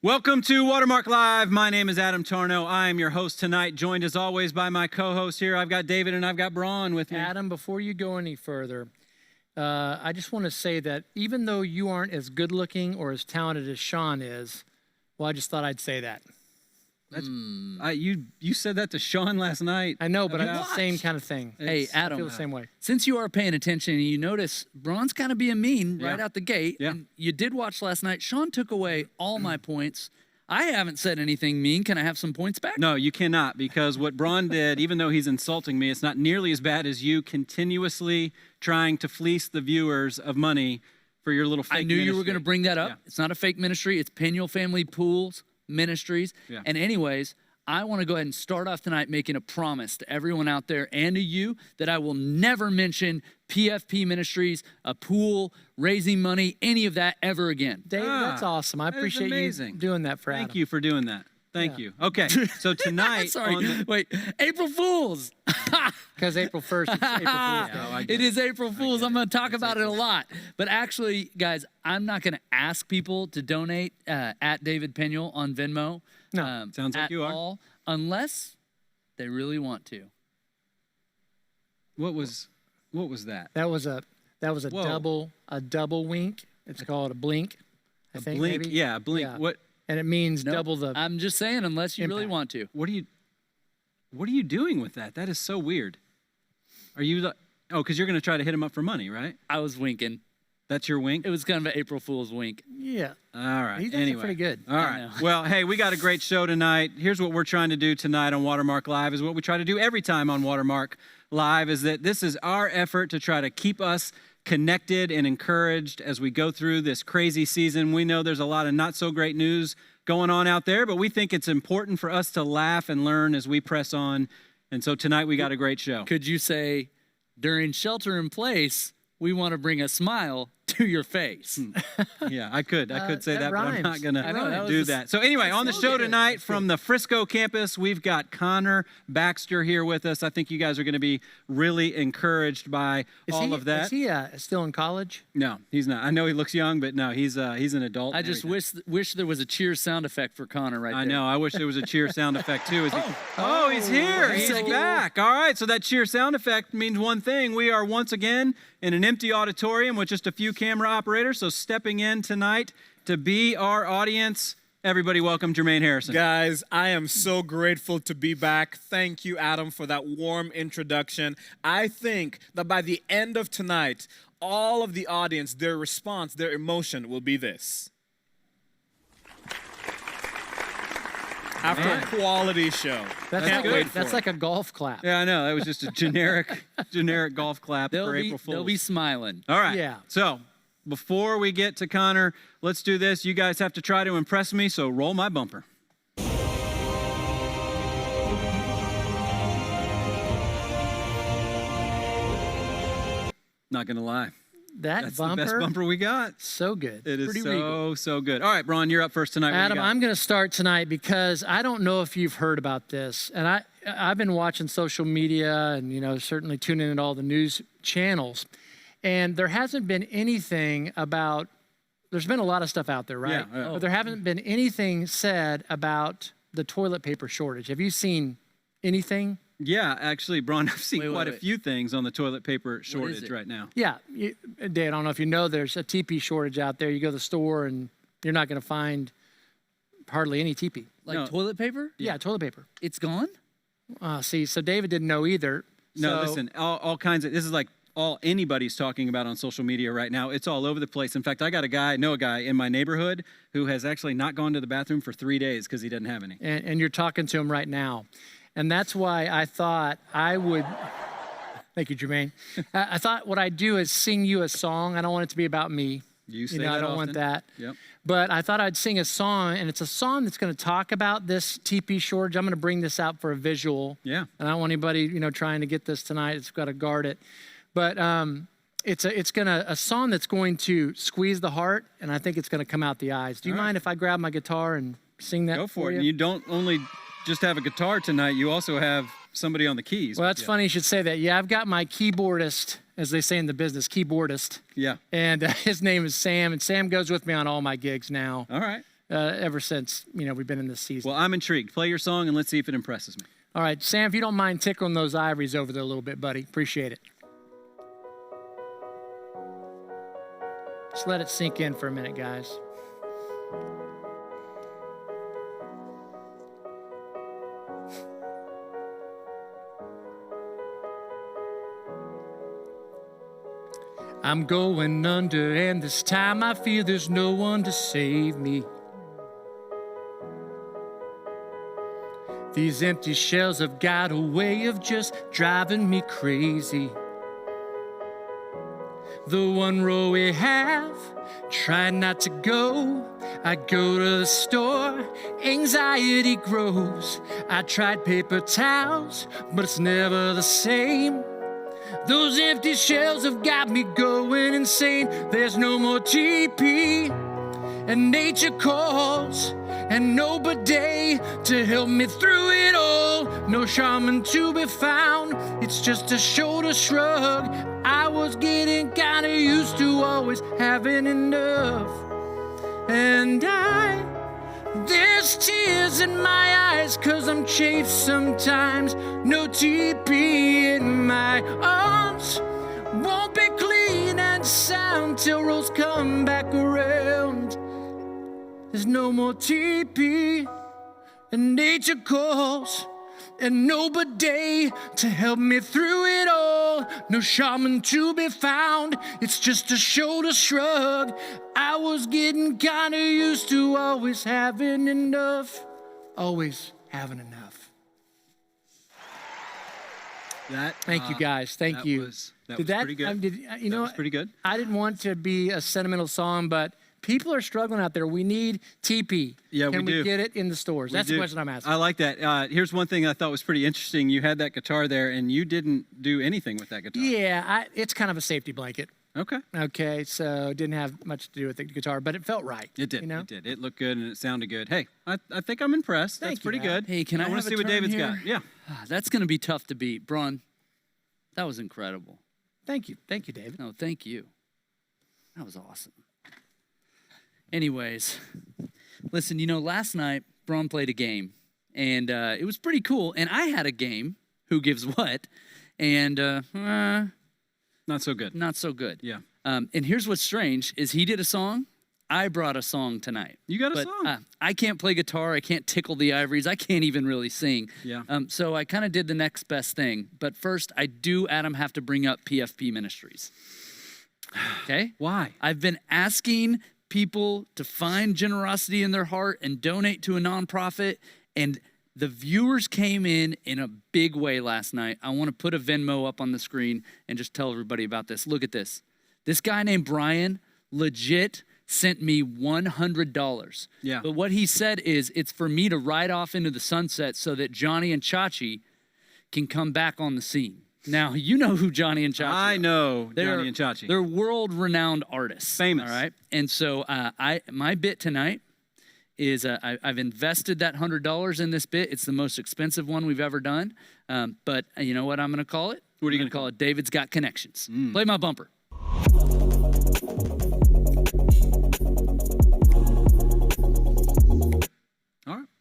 Welcome to Watermark Live. My name is Adam Tarno. I am your host tonight, joined as always by my co-host here. I've got David and I've got Braun with me. Adam, before you go any further, I just want to say that even though you aren't as good looking or as talented as Sean is, well, I just thought I'd say that. That's, you said that to Sean last night. I know, but it's the same kind of thing. Hey, Adam, I feel the same way. Since you are paying attention and you notice Braun's kind of being mean right out the gate, and you did watch last night, Sean took away all my points. I haven't said anything mean. Can I have some points back? No, you cannot, because what Braun did, even though he's insulting me, it's not nearly as bad as you continuously trying to fleece the viewers of money for your little fake I knew ministry. you were going to bring that up. Yeah. It's not a fake ministry. It's Penuel Family Pools Ministries. Yeah. And anyways, I want to go ahead and start off tonight making a promise to everyone out there and to you that I will never mention PFP Ministries, a pool, raising money, any of that ever again. David, that's awesome. I appreciate you doing that for Adam. Thank you for doing that. Thank you. Okay, so tonight... Sorry, wait, April Fools. Because April 1st, it's April Fool's Day. It is April Fools. I'm going to talk about it a lot. But actually, guys, I'm not going to ask people to donate at David Penuel on Venmo. No, sounds like you are. All, unless they really want to. What was that? That was a double wink. It's called a blink. I think blink, maybe. yeah, blink. Yeah. What? And it means No, double the. I'm just saying, unless you really impact. want to. What are you doing with that? That is so weird. Are you? Oh, because you're going to try to hit him up for money, right? I was winking. That's your wink? It was kind of an April Fool's wink. Yeah. All right. He's actually pretty good. All right. Well, hey, we got a great show tonight. Here's what we're trying to do tonight on Watermark Live is what we try to do every time on Watermark Live is that this is our effort to try to keep us connected and encouraged as we go through this crazy season. We know there's a lot of not so great news going on out there, but we think it's important for us to laugh and learn as we press on. And so tonight we got a great show. Could you say, during shelter in place, we want to bring a smile to your face? Yeah, I could say that, but I'm not going to do that. So anyway, on the show tonight from the Frisco campus, we've got Connor Baxter here with us. I think you guys are going to be really encouraged by all of that. Is he still in college? No, he's not. I know he looks young, but no, he's an adult. I just wish there was a cheer sound effect for Connor right there. I know. I wish there was a cheer sound effect too. He's here. He's back. All right. So that cheer sound effect means one thing. We are once again in an empty auditorium with just a few camera operators. So stepping in tonight to be our audience, everybody welcome Jermaine Harrison. Guys, I am so grateful to be back. Thank you, Adam, for that warm introduction. I think that by the end of tonight, all of the audience, their response, their emotion will be this. After a quality show. That's like a golf clap. Yeah, I know. That was just a generic golf clap for April Fools. They'll be smiling. All right. Yeah. So before we get to Connor, let's do this. You guys have to try to impress me, so roll my bumper. Not going to lie. That's bumper, the best bumper we got. So good. It is Pretty so good. All right, Braun, you're up first tonight. Adam, I'm going to start tonight because I don't know if you've heard about this. And I've been watching social media and, certainly tuning in to all the news channels. And there hasn't been anything about, there's been a lot of stuff out there, right? Yeah. But there haven't been anything said about the toilet paper shortage. Have you seen anything? Yeah, actually, Braun, I've seen quite a few things on the toilet paper shortage right now. Yeah. Dave, I don't know if you know, there's a TP shortage out there. You go to the store and you're not going to find hardly any TP. Like toilet paper? Yeah, toilet paper. It's gone? So David didn't know either. No, listen, all kinds of, this is like all anybody's talking about on social media right now. It's all over the place. In fact, I know a guy in my neighborhood who has actually not gone to the bathroom for 3 days because he doesn't have any. And you're talking to him right now. And that's why I thought I would, thank you, Jermaine. I thought what I'd do is sing you a song. I don't want it to be about me. You say that I don't often. want that. Yep. But I thought I'd sing a song, and it's a song that's going to talk about this TP shortage. I'm going to bring this out for a visual. Yeah. And I don't want anybody, trying to get this tonight. It's got to guard it. But it's a song that's going to squeeze the heart, and I think it's going to come out the eyes. Do you mind if I grab my guitar and sing that Go for it. you? And you don't only just have a guitar tonight, you also have somebody on the keys. Well, that's funny you should say that. Yeah, I've got my keyboardist, as they say in the business, keyboardist. Yeah. And his name is Sam, and Sam goes with me on all my gigs now. All right. ever since, we've been in this season. Well, I'm intrigued. Play your song and let's see if it impresses me. All right, Sam, if you don't mind tickling those ivories over there a little bit, buddy. Appreciate it. Just let it sink in for a minute, guys. I'm going under, and this time I feel there's no one to save me. These empty shells have got a way of just driving me crazy. The one row we have, try not to go. I go to the store, anxiety grows. I tried paper towels, but it's never the same. Those empty shells have got me going insane. There's no more TP, and nature calls, and nobody to help me through it all. No shaman to be found, it's just a shoulder shrug. I was getting kinda used to always having enough. And there's tears in my eyes, 'cause I'm chafed sometimes. No TP in my arms, won't be clean and sound till Rose come back around. There's no more TP, and nature calls, and nobody to help me through it all. No shaman to be found, it's just a shoulder shrug. I was getting kinda used to always having enough. Always having enough. Thank you, guys. Thank you. That was pretty good. That was pretty good. I didn't want to be a sentimental song, but people are struggling out there. We need TP. Yeah, Can we do. get it in the stores? That's the question I'm asking. I like that. Here's one thing I thought was pretty interesting. You had that guitar there, and you didn't do anything with that guitar. Yeah, it's kind of a safety blanket. Okay. Okay, so it didn't have much to do with the guitar, but it felt right. It did. You know? It did. It looked good and it sounded good. Hey, I think I'm impressed. Thank That's you, pretty Matt. good. Hey, can I want have to see a what turn David's here? got? Yeah. That's going to be tough to beat. Braun, that was incredible. Thank you. Thank you, David. No, thank you. That was awesome. Anyways, listen, last night, Braun played a game, and it was pretty cool. And I had a game, Who Gives What, and Not so good. not so good. Yeah. And here's what's strange, is he did a song, I brought a song tonight. You got a But song. I can't play guitar, I can't tickle the ivories, I can't even really sing. Yeah. So I kind of did the next best thing. But first, I do, Adam, have to bring up PFP Ministries. Okay? Why? I've been asking people to find generosity in their heart and donate to a nonprofit, and the viewers came in a big way last night. I want to put a Venmo up on the screen and just tell everybody about this. Look at this. This guy named Brian legit sent me $100. Yeah. But what he said is it's for me to ride off into the sunset so that Johnny and Chachi can come back on the scene. Now, you know who Johnny and Chachi I are. know They're- Johnny and Chachi. They're world-renowned artists. Famous. All right. And so my bit tonight is I've invested that $100 in this bit. It's the most expensive one we've ever done. But you know what I'm going to call it? What are you going to call it? David's Got Connections. Mm. Play my bumper.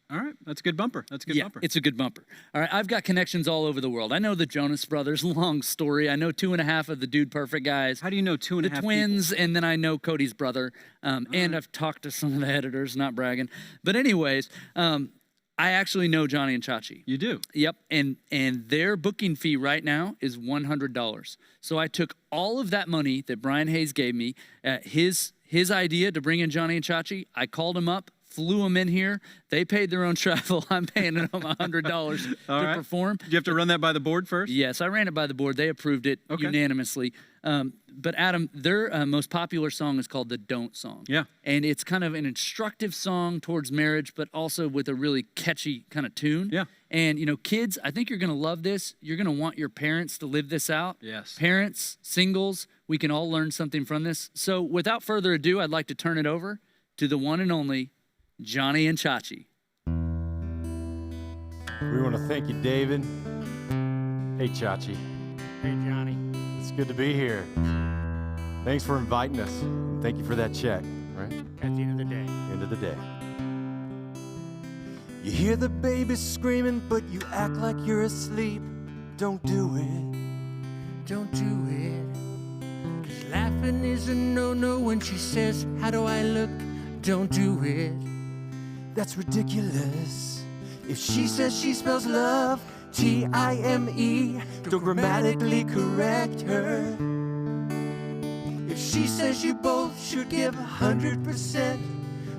All right. That's a good bumper. That's a good bumper. It's a good bumper. All right, I've got connections all over the world. I know the Jonas Brothers, long story. I know 2.5 of the Dude Perfect guys. How do you know 2.5 The people? twins, and then I know Cody's brother. And I've talked to some of the editors, not bragging. But anyways, I actually know Johnny and Chachi. You do? Yep, and their booking fee right now is $100. So I took all of that money that Brian Hayes gave me, his idea to bring in Johnny and Chachi. I called him up, flew them in here. They paid their own travel. I'm paying them $100 to perform. Did you have to run that by the board first? Yes, I ran it by the board. They approved it unanimously. But Adam, their most popular song is called the Don't Song. Yeah. And it's kind of an instructive song towards marriage, but also with a really catchy kind of tune. Yeah. And, kids, I think you're going to love this. You're going to want your parents to live this out. Yes. Parents, singles, we can all learn something from this. So without further ado, I'd like to turn it over to the one and only Johnny and Chachi. We want to thank you, David. Hey, Chachi. Hey, Johnny. It's good to be here. Thanks for inviting us. Thank you for that check, right? At the end of the day. End of the day. You hear the baby screaming, but you act like you're asleep. Don't do it. Don't do it. 'Cause laughing is a no-no when she says, how do I look? Don't do it. That's ridiculous. If she says she spells love T-I-M-E, don't grammatically correct her. If she says you both should give 100%,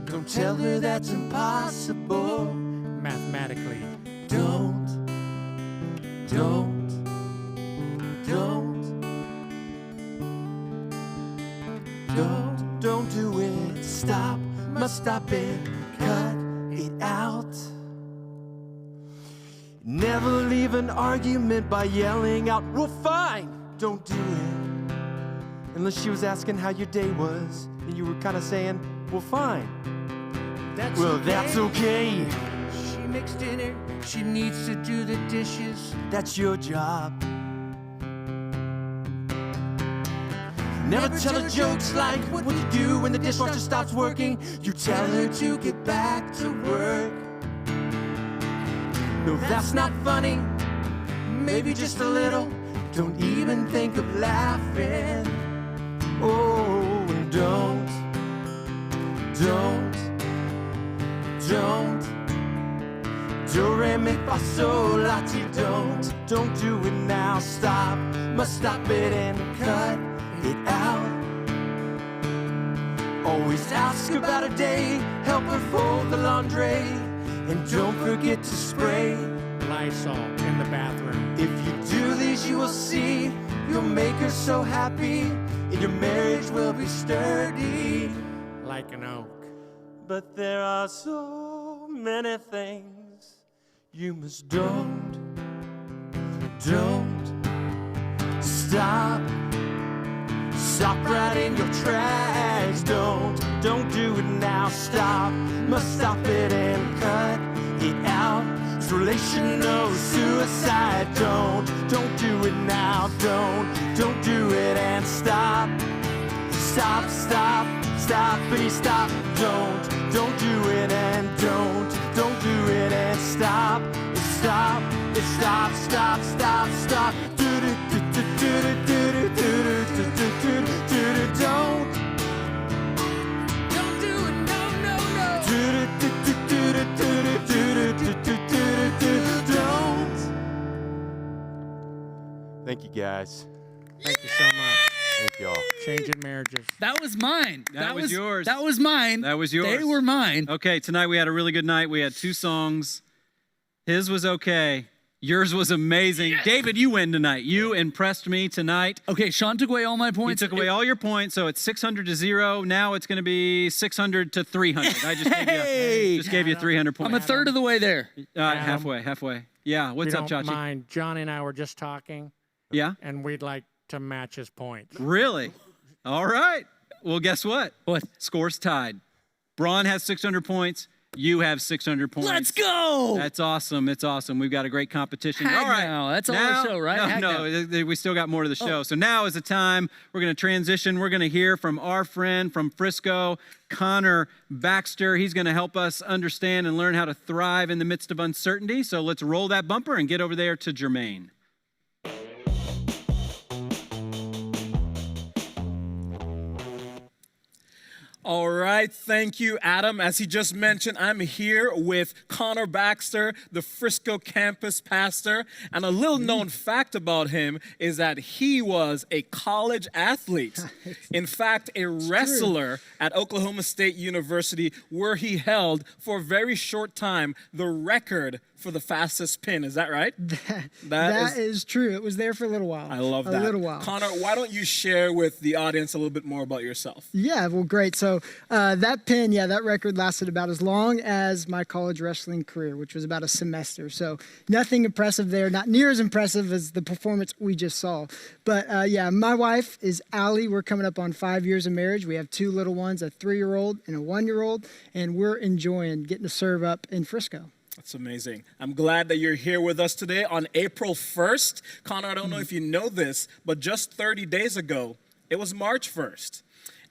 don't tell her that's impossible. Mathematically. Don't do it. Stop, must stop it, cut it out. Never leave an argument by yelling out, well, fine, don't do it. Unless she was asking how your day was, and you were kind of saying, well, fine. That's okay. She makes dinner, she needs to do the dishes. That's your job. Never tell her jokes like what you do when the dishwasher stops working. You tell her to get back to work. No, that's not funny. Maybe just a little. Don't even think of laughing. Oh, and don't do re mi fa sol la ti. Don't do it now. Stop, must stop it and cut it out. Always ask about a day, help her fold the laundry, and don't forget to spray Lysol in the bathroom. If you do these, you will see you'll make her so happy, and your marriage will be sturdy Like an oak. But there are so many things you must don't stop right in your tracks. Don't do it now. Stop, must stop it and cut it out. It's relational suicide. Don't do it now. Don't do it and stop, please stop. Don't do it and don't do it and stop. Stop. Don't do it, no. Thank you, guys. Thank you so much. Thank y'all. Changing marriages. That was mine. That was yours. That was mine. That was yours. They were mine. Okay, tonight we had a really good night. We had 2 songs. His was okay. Yours was amazing. Yes. David, you win tonight. You impressed me tonight. Okay, Sean took away all my points. He took away all your points, so it's 600 to 0. Now it's going to be 600 to 300. I just gave you 300 points. I'm a third of the way there. Halfway. Yeah, what's up, Chachi? Mind, Johnny and I were just talking. Yeah? And we'd like to match his points. Really? All right. Well, guess what? What? Score's tied. Braun has 600 points. You have 600 points. Let's go! That's awesome. It's awesome. We've got a great competition. Hag all right. now. That's all our show, right? No, we still got more to the show. So now is the time. We're going to transition. We're going to hear from our friend from Frisco, Connor Baxter. He's going to help us understand and learn how to thrive in the midst of uncertainty. So let's roll that bumper and get over there to Jermaine. All right, thank you, Adam. As he just mentioned, I'm here with Connor Baxter, the Frisco campus pastor. And a little known fact about him is that he was a college athlete. In fact, a wrestler at Oklahoma State University, where he held for a very short time the record for the fastest pin. Is that right? That is true. It was there for a little while. I love that. A little while. Connor, why don't you share with the audience a little bit more about yourself? Yeah, well, great. So that pin, that record lasted about as long as my college wrestling career, which was about a semester. So nothing impressive there, not near as impressive as the performance we just saw. But my wife is Allie. We're coming up on 5 years of marriage. We have 2 little ones, a 3-year-old and a 1-year-old, and we're enjoying getting to serve up in Frisco. That's amazing. I'm glad that you're here with us today on April 1st. Connor, I don't know if you know this, but just 30 days ago, it was March 1st.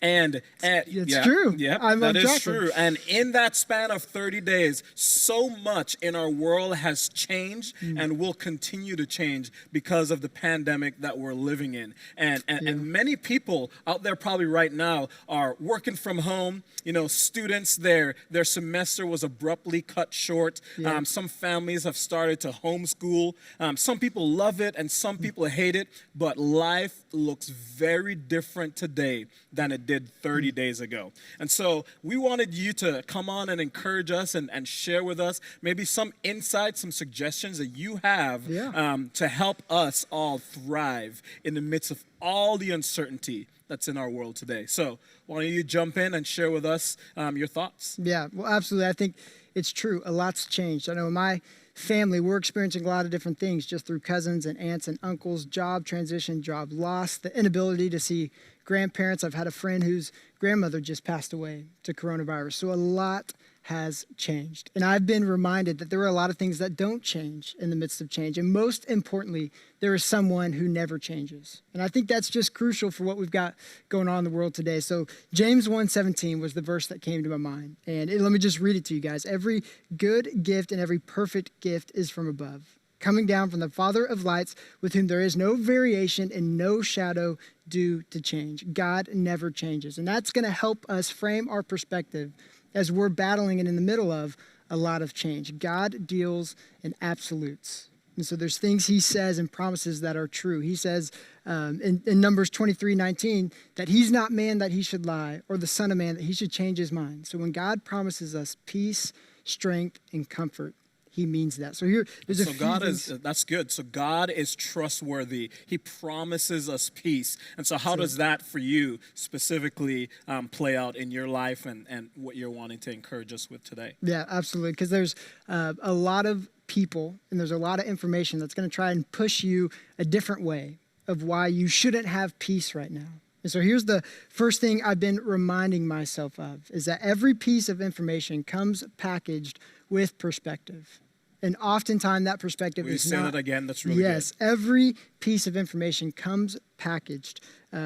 And It's true. Yeah, I'm that is tracking. true. And in that span of 30 days, so much in our world has changed and will continue to change because of the pandemic that we're living in. And many people out there probably right now are working from home. You know, students, their semester was abruptly cut short. Yeah. Some families have started to homeschool. Some people love it and some people hate it. But life looks very different today than it did 30 days ago. And so we wanted you to come on and encourage us and share with us maybe some insights, some suggestions that you have to help us all thrive in the midst of all the uncertainty that's in our world today. So why don't you jump in and share with us your thoughts? Yeah, well, absolutely. I think it's true. A lot's changed. I know in my family, we're experiencing a lot of different things just through cousins and aunts and uncles, job transition, job loss, the inability to see grandparents. I've had a friend whose grandmother just passed away to coronavirus. So a lot has changed. And I've been reminded that there are a lot of things that don't change in the midst of change. And most importantly, there is someone who never changes. And I think that's just crucial for what we've got going on in the world today. So James 1:17 was the verse that came to my mind. And let me just read it to you guys. Every good gift and every perfect gift is from above, coming down from the Father of lights, with whom there is no variation and no shadow due to change. God never changes. And that's going to help us frame our perspective as we're battling and in the middle of a lot of change. God deals in absolutes. And so there's things he says and promises that are true. He says in Numbers 23:19 that he's not man that he should lie, or the son of man that he should change his mind. So when God promises us peace, strength, and comfort, he means that. So there's a few things. That's good. So God is trustworthy. He promises us peace. And so how does that for you specifically play out in your life and what you're wanting to encourage us with today? Yeah, absolutely. Because there's a lot of people and there's a lot of information that's going to try and push you a different way of why you shouldn't have peace right now. And so here's the first thing I've been reminding myself of, is that every piece of information comes packaged with perspective. And oftentimes that perspective is not. Will you say that again? That's really good. Yes, every piece of information comes packaged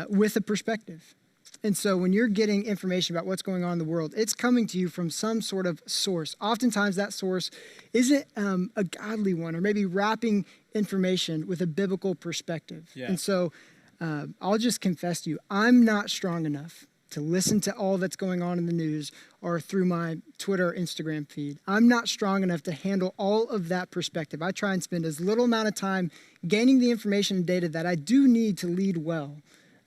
with a perspective. And so when you're getting information about what's going on in the world, it's coming to you from some sort of source. Oftentimes that source isn't a godly one, or maybe wrapping information with a biblical perspective. Yeah. And so I'll just confess to you, I'm not strong enough to listen to all that's going on in the news or through my Twitter or Instagram feed. I'm not strong enough to handle all of that perspective. I try and spend as little amount of time gaining the information and data that I do need to lead well.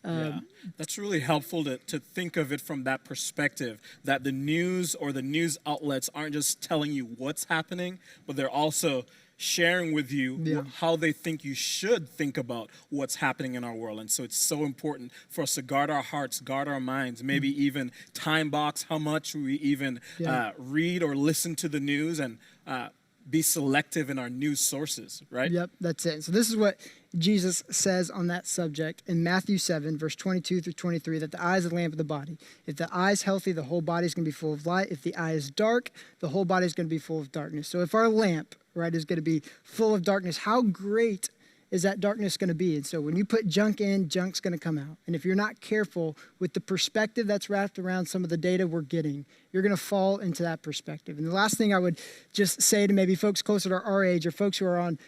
Yeah, that's really helpful to think of it from that perspective, that the news or the news outlets aren't just telling you what's happening, but they're also sharing with you how they think you should think about what's happening in our world. And so it's so important for us to guard our hearts, guard our minds, maybe even time box how much we even read or listen to the news, and be selective in our news sources, right? Yep, that's it. So this is what Jesus says on that subject in Matthew 7, verse 22 through 23, that the eye is the lamp of the body. If the eye is healthy, the whole body is going to be full of light. If the eye is dark, the whole body is going to be full of darkness. So if our lamp, right, is going to be full of darkness, how great is that darkness going to be? And so when you put junk in, junk's going to come out. And if you're not careful with the perspective that's wrapped around some of the data we're getting, you're going to fall into that perspective. And the last thing I would just say to maybe folks closer to our age, or folks who are on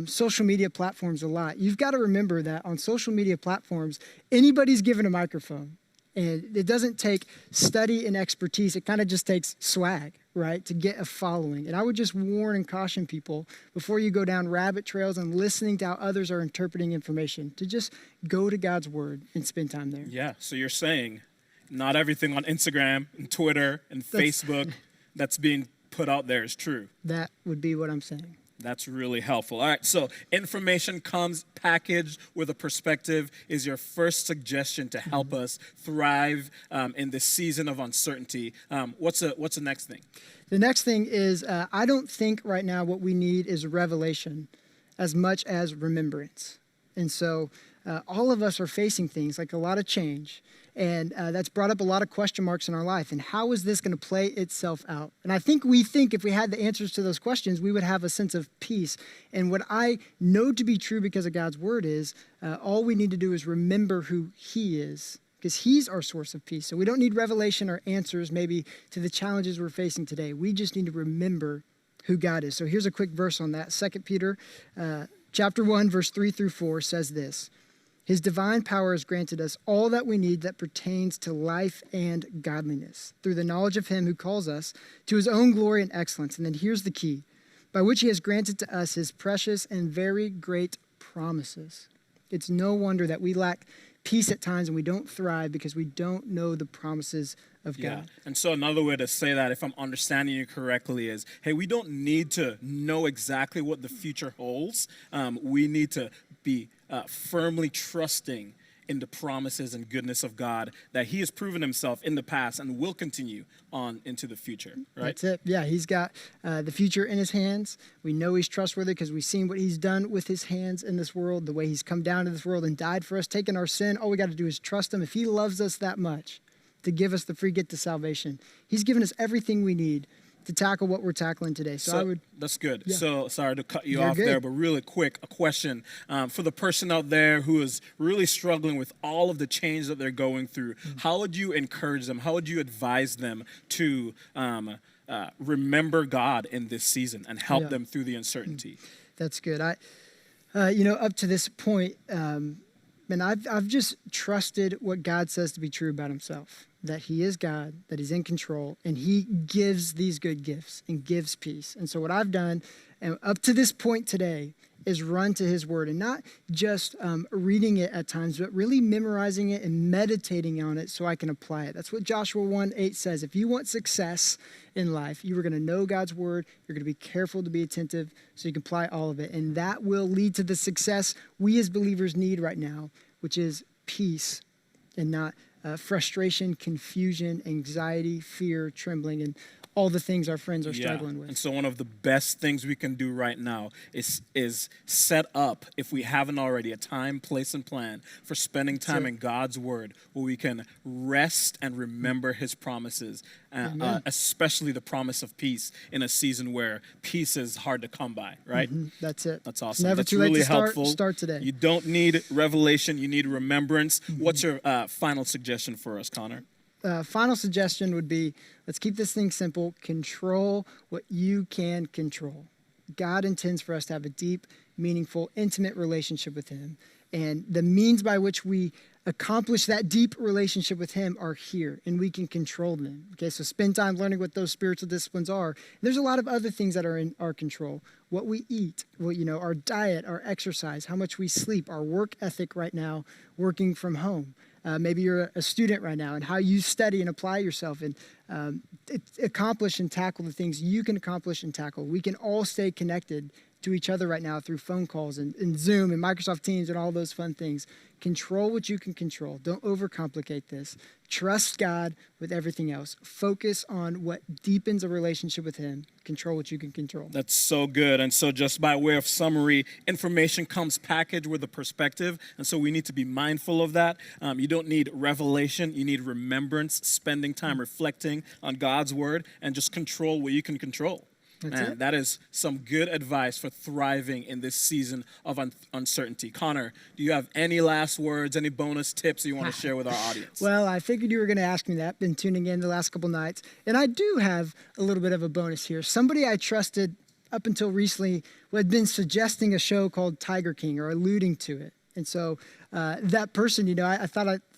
social media platforms a lot, you've got to remember that on social media platforms, anybody's given a microphone. And it doesn't take study and expertise. It kind of just takes swag, right, to get a following. And I would just warn and caution people before you go down rabbit trails and listening to how others are interpreting information, to just go to God's word and spend time there. Yeah, so you're saying not everything on Instagram and Twitter and Facebook that's being put out there is true. That would be what I'm saying. That's really helpful. All right, so information comes packaged with a perspective is your first suggestion to help us thrive in this season of uncertainty. What's the next thing? The next thing is I don't think right now what we need is revelation as much as remembrance. And so all of us are facing things like a lot of change. And that's brought up a lot of question marks in our life. And how is this going to play itself out? And I think if we had the answers to those questions, we would have a sense of peace. And what I know to be true because of God's word is all we need to do is remember who he is because he's our source of peace. So we don't need revelation or answers maybe to the challenges we're facing today. We just need to remember who God is. So here's a quick verse on that. 2 Peter chapter 1, verse 3 through 4 says this: His divine power has granted us all that we need that pertains to life and godliness through the knowledge of him who calls us to his own glory and excellence. And then here's the key: by which he has granted to us his precious and very great promises. It's no wonder that we lack peace at times and we don't thrive because we don't know the promises of God. And so another way to say that, if I'm understanding you correctly, is, hey, we don't need to know exactly what the future holds. We need to be firmly trusting in the promises and goodness of God that he has proven himself in the past and will continue on into the future, right? That's it. Yeah, he's got the future in his hands. We know he's trustworthy because we've seen what he's done with his hands in this world, the way he's come down to this world and died for us, taken our sin. All we got to do is trust him. If he loves us that much to give us the free gift to salvation, he's given us everything we need to tackle what we're tackling today. So I would... That's good. Yeah. So sorry to cut you You're off good. there, but really quick, a question for the person out there who is really struggling with all of the change that they're going through. How would you encourage them? How would you advise them to remember God in this season and help them through the uncertainty? That's good. Up to this point, and I've just trusted what God says to be true about himself, that he is God, that he's in control, and he gives these good gifts and gives peace. And so what I've done, and up to this point today, is run to his word, and not just reading it at times, but really memorizing it and meditating on it so I can apply it. That's what Joshua 1:8 says. If you want success in life, you are going to know God's word. You're going to be careful to be attentive so you can apply all of it. And that will lead to the success we as believers need right now, which is peace and not frustration, confusion, anxiety, fear, trembling, and all the things our friends are struggling with. And so one of the best things we can do right now is set up, if we haven't already, a time, place, and plan for spending time in God's word where we can rest and remember his promises, especially the promise of peace in a season where peace is hard to come by, right? That's it. That's awesome. Never That's too late really to start. helpful. Start today. You don't need revelation, you need remembrance. What's your final suggestion for us, Connor? Final suggestion would be, let's keep this thing simple. Control what you can control. God intends for us to have a deep, meaningful, intimate relationship with him. And the means by which we accomplish that deep relationship with him are here, and we can control them. Okay, so spend time learning what those spiritual disciplines are. There's a lot of other things that are in our control. What we eat, our diet, our exercise, how much we sleep, our work ethic right now, working from home. Maybe you're a student right now, and how you study and apply yourself and accomplish and tackle the things you can accomplish and tackle. We can all stay connected to each other right now through phone calls and Zoom and Microsoft Teams and all those fun things. Control what you can control. Don't overcomplicate this. Trust God with everything else. Focus on what deepens a relationship with him. Control what you can control. That's so good. And so just by way of summary, information comes packaged with a perspective. And so we need to be mindful of that. You don't need revelation. You need remembrance, spending time reflecting on God's word, and just control what you can control. And that is some good advice for thriving in this season of uncertainty. Connor, do you have any last words, any bonus tips you want to share with our audience? Well, I figured you were going to ask me that. Been tuning in the last couple nights. And I do have a little bit of a bonus here. Somebody I trusted up until recently had been suggesting a show called Tiger King, or alluding to it. And so that person, I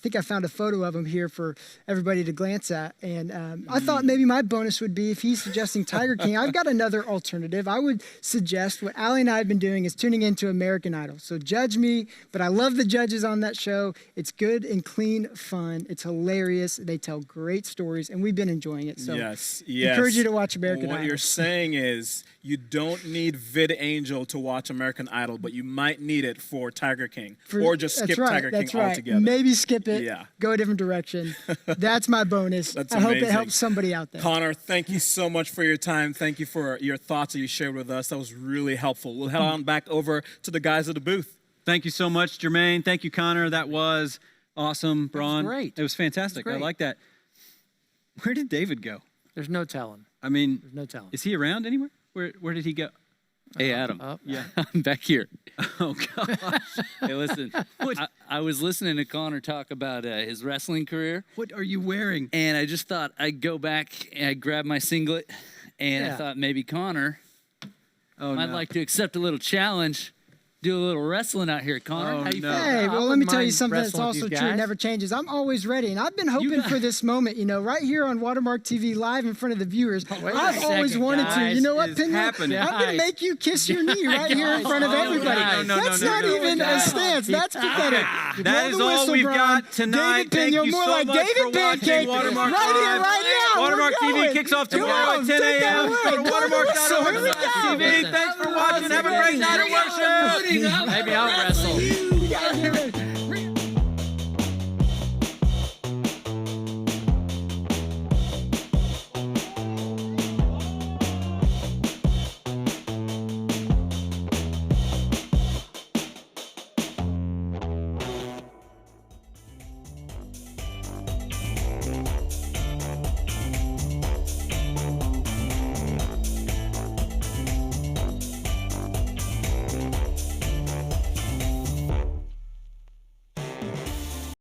think I found a photo of him here for everybody to glance at. And I thought maybe my bonus would be, if he's suggesting Tiger King, I've got another alternative. I would suggest what Allie and I have been doing is tuning into American Idol. So judge me, but I love the judges on that show. It's good and clean fun. It's hilarious. They tell great stories, and we've been enjoying it. So yes. encourage you to watch American Idol. What you're saying is you don't need VidAngel to watch American Idol, but you might need it for Tiger King. Or just skip Tiger King altogether. Maybe skip it. Yeah. Go a different direction. That's my bonus. That's I hope amazing. it helps somebody out there. Connor, thank you so much for your time. Thank you for your thoughts that you shared with us. That was really helpful. We'll head on back over to the guys at the booth. Thank you so much, Jermaine. Thank you, Connor. That was awesome. Braun. great. It was fantastic. I like that. Where did David go? There's no telling. I mean, There's no telling. is he around anywhere? Where did he go? Hey, Adam. Yeah. I'm back here. Oh, gosh. Hey, listen. I was listening to Connor talk about his wrestling career, What are you wearing? and I just thought I'd go back and I'd grab my singlet, and I Yeah. thought maybe Connor Oh, might no. like to accept a little challenge, do a little wrestling out here. Connor, Oh, how you no. feel? Hey, I well, let wouldn't me tell you mind something that's wrestling with also these true. It guys. never changes. I'm always ready, and I've been hoping for this moment, right here on Watermark TV live in front of the viewers. wait a I've always second, wanted to. You guys. know what, Is Penuel? happening. I'm going to Guys. make you kiss your knee right here in front of Oh, everybody. guys. No, That's no, not no, even a guys. stance. That's pathetic. That Blow is the all whistle, we've Braun. got tonight. David Thank Penuel, you more so like much David for watching Pancake. Watermark right here, Live. right now. Watermark We're TV going. kicks off Come tomorrow on, at 10 take that a.m. away. for Blow the whistle. Here we go. Watermark.org/TV. Thanks for watching. Have a great night at worship. Maybe I'll wrestle.